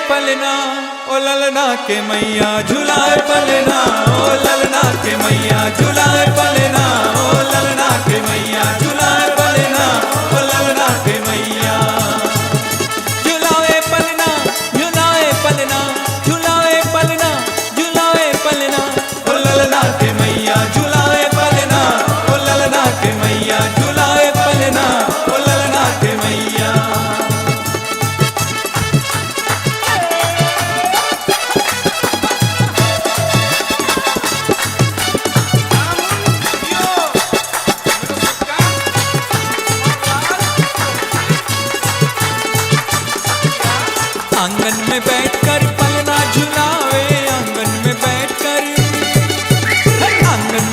पलना ओ ललना के मैया झुलाए पलना ओ ललना के मैया झुलाए पलना ओ ललना के मैया झुलाए पलना ओ ललना के मैया झुलाए पलना झुलाए पलना झुलाए पलना झुलाए पलना ओ ललना के मैया झुलाए पलना ओ ललना के मैया झुलाए पलना ओ ललना के मैया आंगन में बैठकर पलना झुलावे आंगन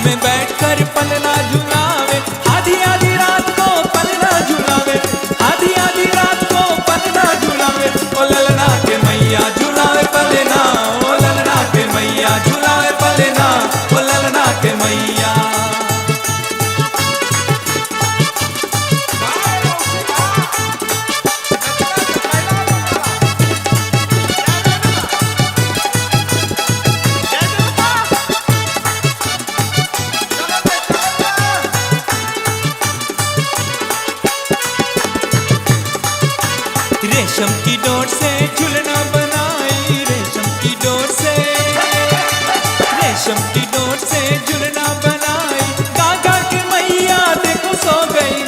में बैठकर पलना झुलावे आधी आधी रात को पलना झुलावे आधी आधी रात को पलना झुलावे ओ ललना के मैया झुलावे पलना ओ ललना के मैया झुलावे पलना ओ ललना के मैया रेशम की डोर से झुलना बनाई रेशम की डोर से झुलना बनाई गागा के मैया देखो सो गई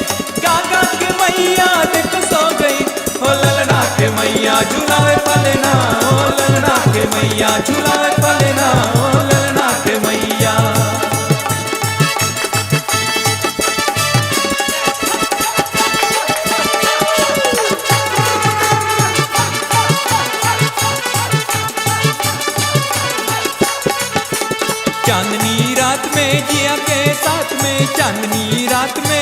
गागा के मैया देखो सो गई ओ ललना के मैया झुलावे पलना ओ ललना के मैया झुलावे पलना ओ ललना के मैया चांदनी रात में जिया के साथ में चांदनी रात में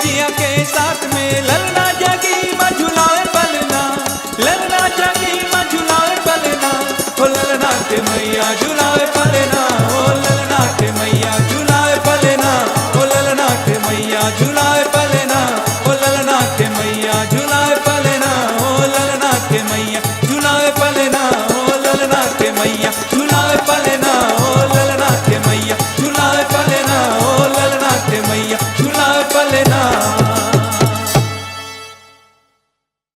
जिया के साथ में ललना जागी माँ झुलाए पलना ललना जागी माँ झुलाए पलना ओ ललना के मैया झुलाए पलना ओ ललना के मैया झुलाए पलना ओ ललना के मैया झुलाए पलना ओ ललना के मैया झुलाए पलना ओ ललना के मैया झुलाए पलना ओ ललना के मैया झुलाए पलना